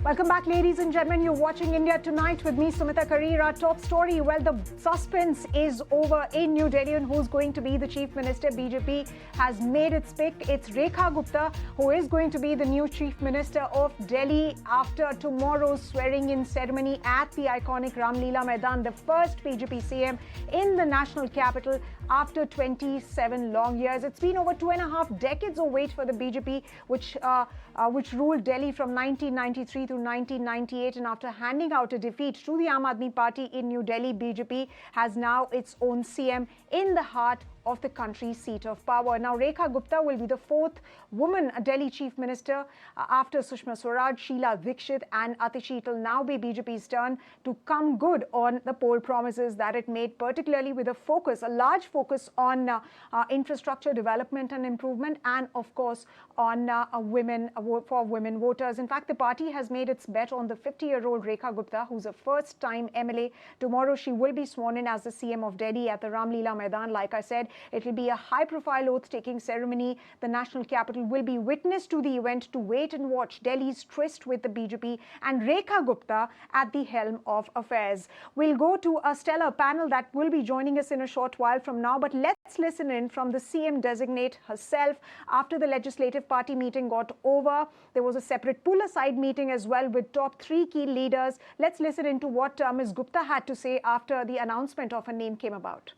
Welcome back, ladies and gentlemen. You're watching India Tonight with me, Sumita Karira. Top story, well, the suspense is over in New Delhi on who's going to be the Chief Minister. BJP has made its pick. It's Rekha Gupta who is going to be the new Chief Minister of Delhi after tomorrow's swearing-in ceremony at the iconic Ramlila Maidan, the first BJP CM in the national capital after 27 long years. It's been over 2.5 decades of wait for the BJP, which ruled Delhi from 1993 to 1998, and after handing out a defeat to the Aam Aadmi Party in New Delhi, BJP has now its own CM in the heart of the country's seat of power. Now, Rekha Gupta will be the fourth woman Delhi Chief Minister after Sushma Swaraj, Sheila Dikshit and Atishi. It will now be BJP's turn to come good on the poll promises that it made, particularly with a large focus on infrastructure development and improvement, and of course on women voters. In fact, the party has made its bet on the 50-year-old Rekha Gupta, who's a first-time MLA. Tomorrow, she will be sworn in as the CM of Delhi at the Ramlila Maidan. Like I said, it will be a high-profile oath-taking ceremony. The national capital will be witness to the event to wait and watch Delhi's tryst with the BJP and Rekha Gupta at the helm of affairs. We'll go to a stellar panel that will be joining us in a short while from now, but let's listen in from the CM designate herself. After the Legislative Party meeting got over, there was a separate pull-aside meeting as well with top 3 key leaders. Let's listen into what Ms. Gupta had to say after the announcement of her name came about.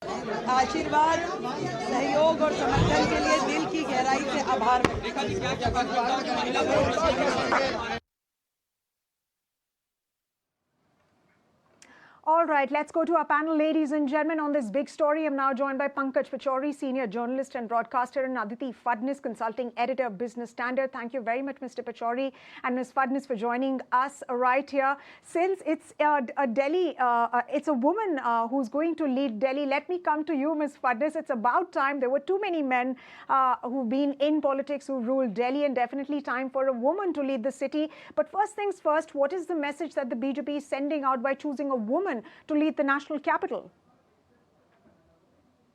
आशीर्वाद, सहयोग और समर्थन के लिए दिल की गहराई से आभार। All right, let's go to our panel, ladies and gentlemen, on this big story. I'm now joined by Pankaj Pachauri, senior journalist and broadcaster, and Aditi Fadnis, consulting editor of Business Standard. Thank you very much, Mr. Pachauri and Ms. Fadnis, for joining us right here. Since it's it's a woman who's going to lead Delhi, let me come to you, Ms. Fadnis. It's about time. There were too many men who've been in politics who ruled Delhi, and definitely time for a woman to lead the city. But first things first, what is the message that the BJP is sending out by choosing a woman to lead the national capital?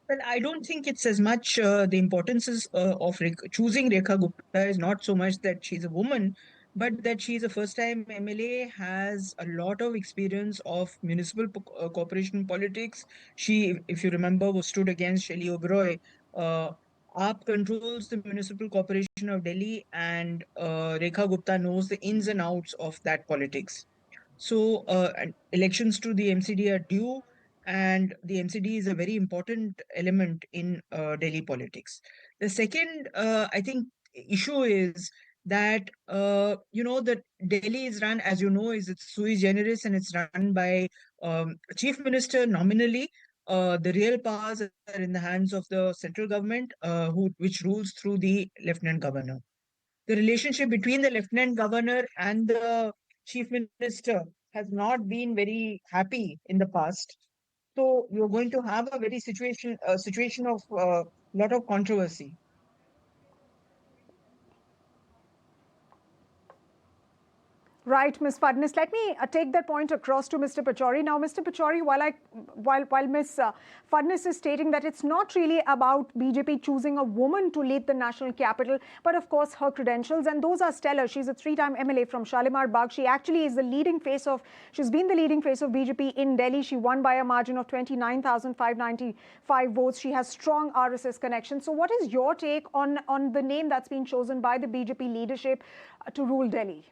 Well, I don't think it's as much the importance of choosing Rekha Gupta is not so much that she's a woman, but that she's a first-time MLA, has a lot of experience of municipal corporation politics. She, if you remember, was stood against Shelly Oberoi. AAP controls the municipal corporation of Delhi, and Rekha Gupta knows the ins and outs of that politics. So elections to the MCD are due, and the MCD is a very important element in Delhi politics. The second, I think, issue is that, that Delhi is run, as you know, it's sui generis, and it's run by Chief Minister nominally. The real powers are in the hands of the central government, which rules through the Lieutenant Governor. The relationship between the Lieutenant Governor and the Chief Minister has not been very happy in the past. So you're going to have a situation of lot of controversy. Right, Ms. Fadnis. Let me take that point across to Mr. Pachauri. Now, Mr. Pachauri, while Ms. Fadnis is stating that it's not really about BJP choosing a woman to lead the national capital, but of course her credentials, and those are stellar. She's a 3-time MLA from Shalimar Bagh. She actually is she's been the leading face of BJP in Delhi. She won by a margin of 29,595 votes. She has strong RSS connections. So what is your take on the name that's been chosen by the BJP leadership to rule Delhi?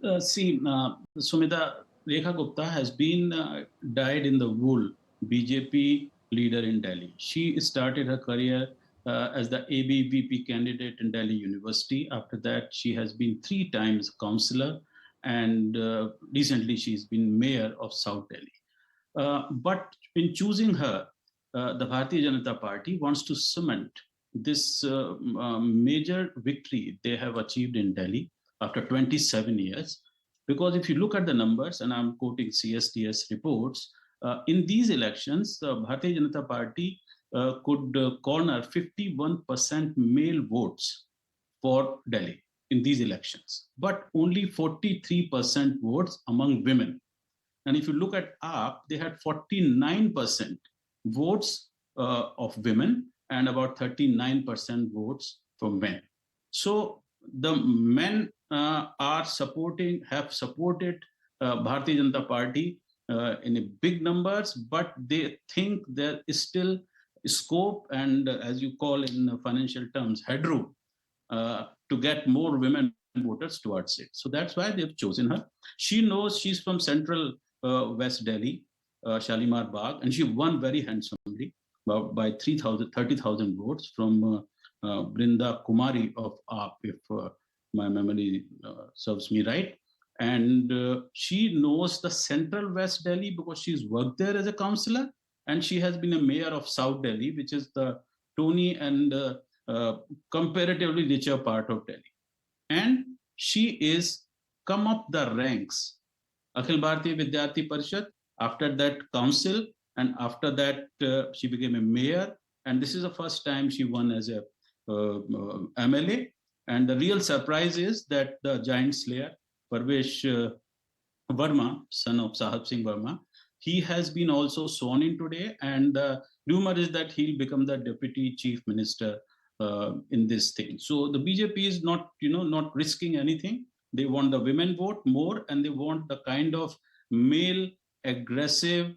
Sumita, Rekha Gupta has been dyed in the wool BJP leader in Delhi. She started her career as the ABVP candidate in Delhi University. After that, she has been 3 times councillor, and recently she's been mayor of South Delhi. But in choosing her, the Bharatiya Janata Party wants to cement this major victory they have achieved in Delhi after 27 years. Because if you look at the numbers, and I'm quoting CSTS reports, in these elections, the Bharatiya Janata Party could corner 51% male votes for Delhi in these elections, but only 43% votes among women. And if you look at AAP, they had 49% votes of women and about 39% votes from men. So the men have supported Bharatiya Janata Party in a big numbers, but they think there is still scope and, as you call in financial terms, headroom to get more women voters towards it. So that's why they've chosen her. She knows she's from central West Delhi, Shalimar Bagh, and she won very handsomely by 30,000 votes from Brinda Kumari of AAP, if my memory serves me right. And she knows the central West Delhi because she's worked there as a councillor, and she has been a mayor of South Delhi, which is the Tony and comparatively richer part of Delhi. And she is come up the ranks. Akhil Bharatiya Vidyarthi Parishad, after that council, and after that she became a mayor. And this is the first time she won as a MLA. And the real surprise is that the giant slayer, Parvesh Verma, son of Sahab Singh Verma, he has been also sworn in today, and the rumor is that he'll become the deputy chief minister in this thing. So the BJP is not, not risking anything. They want the women vote more, and they want the kind of male, aggressive,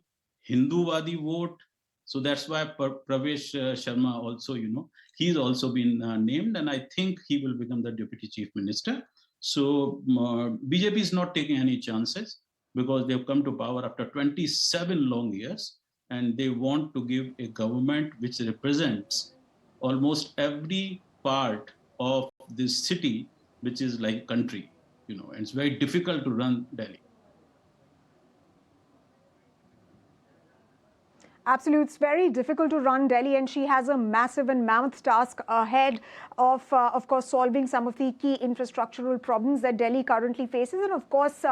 Hinduwadi vote. So that's why Pravesh Sharma also, he's also been named, and I think he will become the deputy chief minister. So BJP is not taking any chances because they've come to power after 27 long years, and they want to give a government which represents almost every part of this city, which is like country, and it's very difficult to run Delhi. Absolutely. It's very difficult to run Delhi, and she has a massive and mammoth task ahead of course, solving some of the key infrastructural problems that Delhi currently faces, and of course,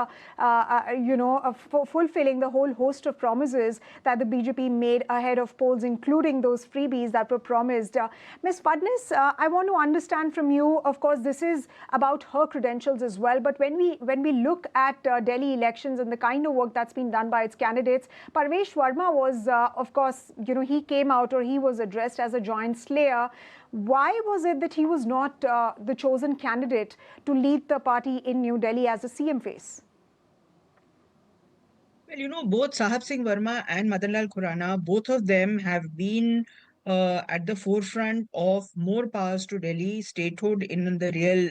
fulfilling the whole host of promises that the BJP made ahead of polls, including those freebies that were promised. Ms. Fadnis, I want to understand from you, of course, this is about her credentials as well, but when we look at Delhi elections and the kind of work that's been done by its candidates, Parvesh Verma was, of course, he came out, or he was addressed as a giant slayer. Why was it that he was not the chosen candidate to lead the party in New Delhi as a CM face? Well, both Sahab Singh Verma and Madan Lal Khurana, both of them have been at the forefront of more powers to Delhi, statehood in the real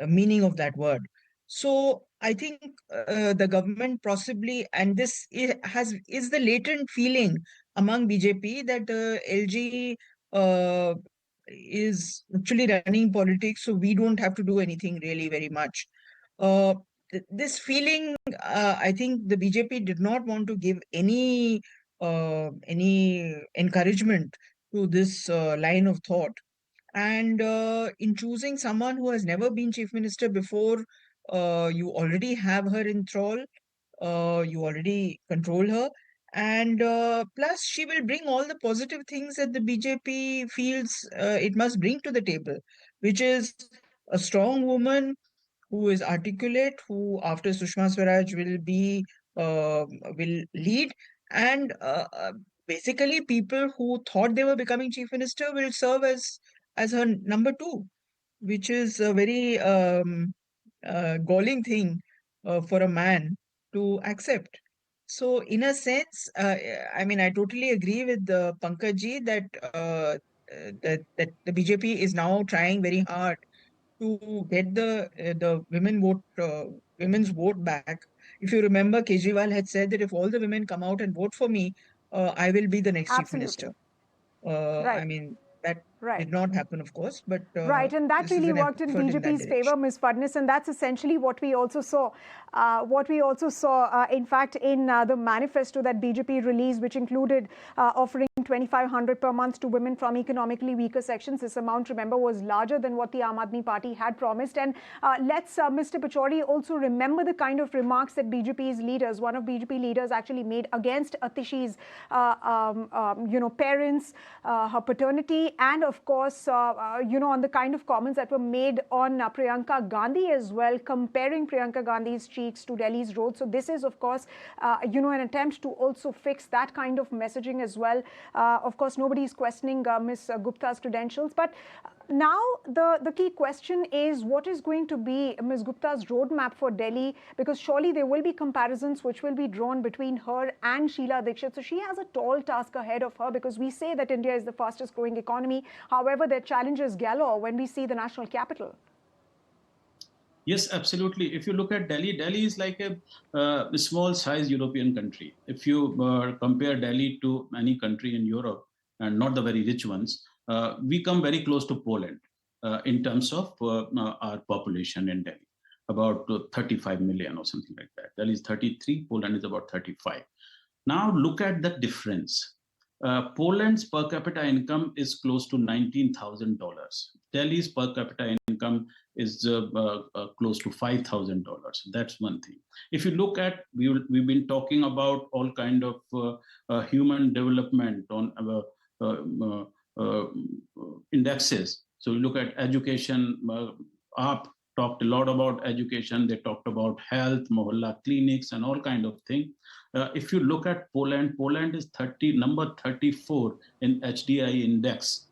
meaning of that word. So I think the government possibly, and this is the latent feeling among BJP that LG is actually running politics, so we don't have to do anything really very much. This feeling, I think the BJP did not want to give any encouragement to this line of thought. And in choosing someone who has never been chief minister before, you already have her in thrall, you already control her, and plus she will bring all the positive things that the BJP feels it must bring to the table, which is a strong woman who is articulate, who after Sushma Swaraj will lead, and basically people who thought they were becoming chief minister will serve as her number two, which is a very galling thing for a man to accept. So, in a sense, I mean, I totally agree with Pankaj ji that that the BJP is now trying very hard to get the women's vote back. If you remember, Kejriwal had said that if all the women come out and vote for me, I will be the next chief Absolutely. minister. I Right. mean, that Right. did not happen, of course, but Right, and that this is really an worked in effort in that BJP's favor, direction. Ms. Fadnis, and that's essentially what we also saw. In fact, in the manifesto that BJP released, which included offering 2,500 per month to women from economically weaker sections. This amount, remember, was larger than what the Aam Aadmi Party had promised. And let's, Mr. Pachauri, also remember the kind of remarks that BJP's leaders, one of BJP leaders, actually made against Atishi's, parents, her paternity, and of course, on the kind of comments that were made on Priyanka Gandhi as well, comparing Priyanka Gandhi's cheeks to Delhi's roads. So this is, of course, an attempt to also fix that kind of messaging as well. Of course, nobody is questioning Ms. Gupta's credentials. But now the key question is what is going to be Ms. Gupta's roadmap for Delhi, because surely there will be comparisons which will be drawn between her and Sheila Dikshit. So she has a tall task ahead of her, because we say that India is the fastest growing economy. However, their challenges galore when we see the national capital. Yes, absolutely. If you look at Delhi, Delhi is like a small size European country. If you compare Delhi to any country in Europe, and not the very rich ones, we come very close to Poland in terms of our population in Delhi, about 35 million or something like that. Delhi is 33, Poland is about 35. Now look at the difference. Poland's per capita income is close to $19,000. Delhi's per capita income is close to $5,000. That's one thing. If you look at, we've been talking about all kind of human development on indexes. So you look at education, AAP talked a lot about education. They talked about health, mohalla clinics, and all kind of thing. If you look at Poland, Poland is number 34 in HDI index.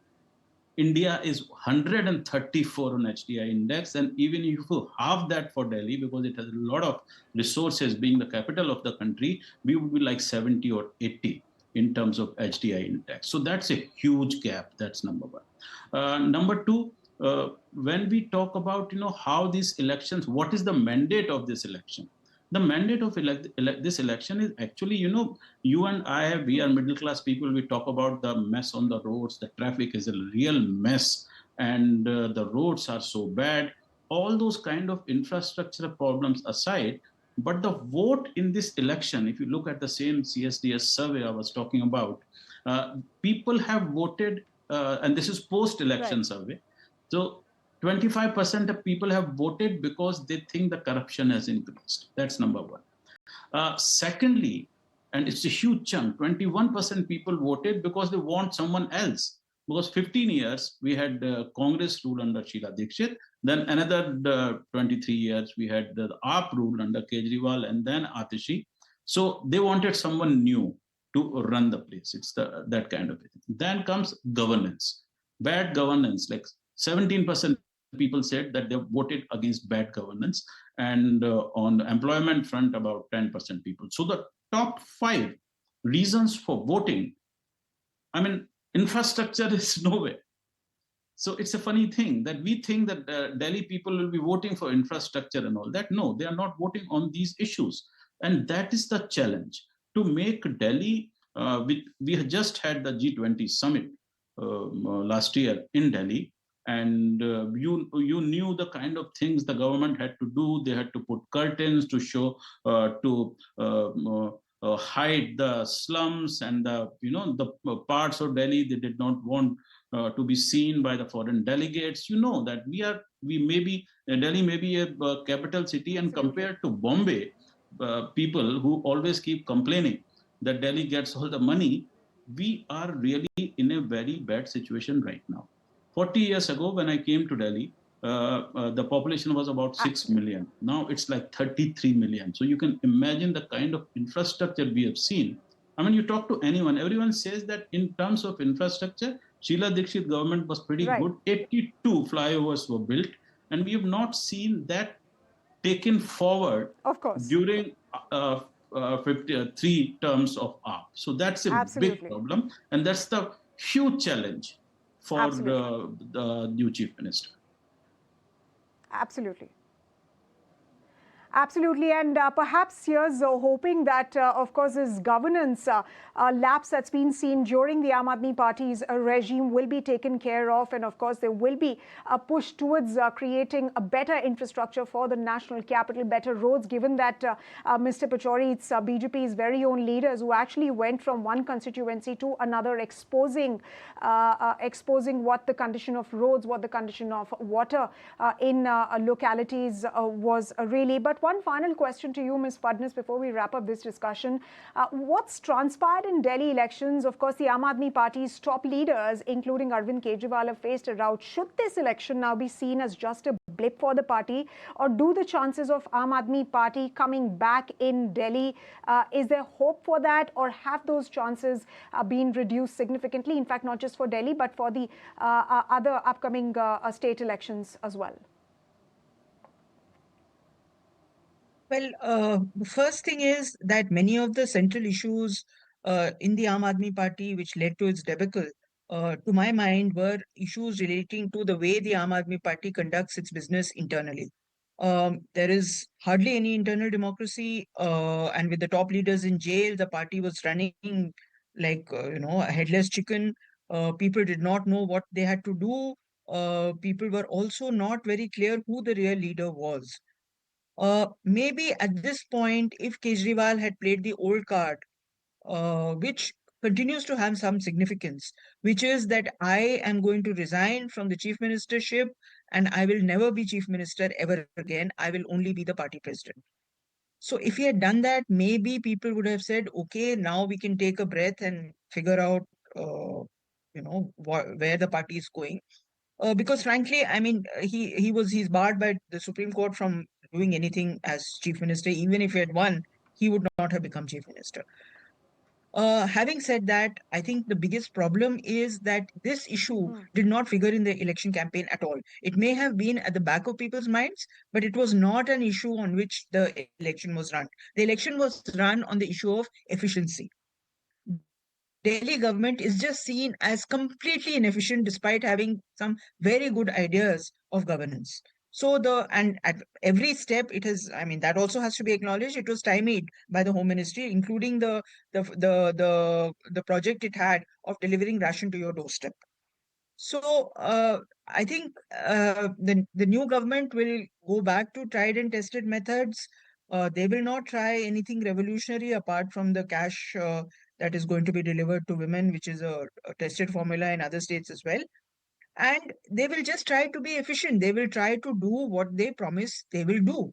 India is 134 on HDI index, and even if you halve that for Delhi, because it has a lot of resources, being the capital of the country, we would be like 70 or 80 in terms of HDI index. So that's a huge gap. That's number one. Number two, when we talk about how these elections, what is the mandate of this election? The mandate of this election is actually, you and I, we are middle class people. We talk about the mess on the roads. The traffic is a real mess, and the roads are so bad. All those kind of infrastructure problems aside, but the vote in this election, if you look at the same CSDS survey I was talking about, people have voted, and this is post-election survey. So 25% of people have voted because they think the corruption has increased. That's number one. Secondly, and it's a huge chunk, 21% people voted because they want someone else. Because 15 years, we had Congress rule under Sheila Dikshit. Then another 23 years, we had the AAP rule under Kejriwal and then Atishi. So they wanted someone new to run the place. It's that kind of thing. Then comes governance. Bad governance, like 17% people said that they voted against bad governance, and on the employment front, about 10% people. So the top 5 reasons for voting, I mean, infrastructure is nowhere. So it's a funny thing that we think that Delhi people will be voting for infrastructure and all that. No, they are not voting on these issues. And that is the challenge, to make Delhi, we had just had the G20 summit last year in Delhi. And you knew the kind of things the government had to do. They had to put curtains to show, to hide the slums and the parts of Delhi they did not want to be seen by the foreign delegates. You know that Delhi may be a capital city, and compared to Bombay, people who always keep complaining that Delhi gets all the money, we are really in a very bad situation right now. 40 years ago, when I came to Delhi, the population was about 6 million. Now it's like 33 million. So you can imagine the kind of infrastructure we have seen. I mean, you talk to anyone, everyone says that in terms of infrastructure, Sheila Dikshit government was pretty good. 82 flyovers were built, and we have not seen that taken forward during 3 terms of AAP. So that's a big problem, and that's the huge challenge for the new chief minister. Absolutely. Absolutely, and perhaps here's hoping that, of course, this governance lapse that's been seen during the Aam Aadmi Party's regime will be taken care of, and of course there will be a push towards creating a better infrastructure for the national capital, better roads, given that Mr. Pachauri, it's BJP's very own leaders who actually went from one constituency to another, exposing what the condition of roads, what the condition of water in localities was really. But one final question to you, Ms. Fadnis, before we wrap up this discussion. What's transpired in Delhi elections? Of course, the Aam Aadmi Party's top leaders, including Arvind Kejriwal, have faced a rout. Should this election now be seen as just a blip for the party, or do the chances of Aam Aadmi Party coming back in Delhi, is there hope for that, or have those chances been reduced significantly? In fact, not just for Delhi, but for the other upcoming state elections as well. Well, the first thing is that many of the central issues in the Aam Aadmi Party, which led to its debacle, to my mind, were issues relating to the way the Aam Aadmi Party conducts its business internally. There is hardly any internal democracy, and with the top leaders in jail, the party was running like a headless chicken. People did not know what they had to do. People were also not very clear who the real leader was. Maybe at this point, if Kejriwal had played the old card, which continues to have some significance, which is that I am going to resign from the chief ministership and I will never be chief minister ever again. I will only be the party president. So if he had done that, maybe people would have said, okay, now we can take a breath and figure out, where the party is going. Because frankly, I mean, he's barred by the Supreme Court from doing anything as chief minister. Even if he had won, he would not have become chief minister. Having said that, I think the biggest problem is that this issue did not figure in the election campaign at all. It may have been at the back of people's minds, but it was not an issue on which the election was run. The election was run on the issue of efficiency. Delhi government is just seen as completely inefficient despite having some very good ideas of governance. So and at every step it has, I mean, that also has to be acknowledged, it was stymied by the Home Ministry, including the project it had of delivering ration to your doorstep. So I think the new government will go back to tried and tested methods. They will not try anything revolutionary apart from the cash that is going to be delivered to women, which is a tested formula in other states as well. And they will just try to be efficient. They will try to do what they promise they will do.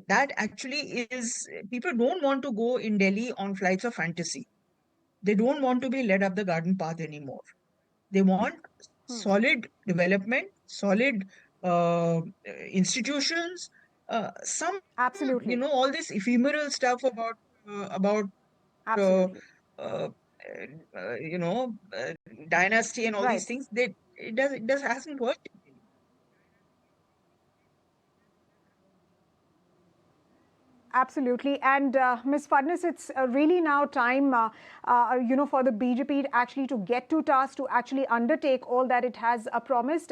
That actually is, people don't want to go in Delhi on flights of fantasy. They don't want to be led up the garden path anymore. They want solid development, solid institutions, some, Absolutely. all this ephemeral stuff about Absolutely. uh, dynasty and all these Right. things. It hasn't worked. Absolutely. And Ms. Fadnis, it's really now time, for the BJP actually to get to task, to actually undertake all that it has promised.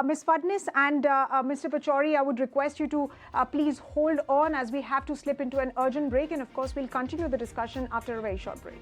Ms. Fadnis and Mr. Pachauri, I would request you to please hold on as we have to slip into an urgent break. And of course, we'll continue the discussion after a very short break.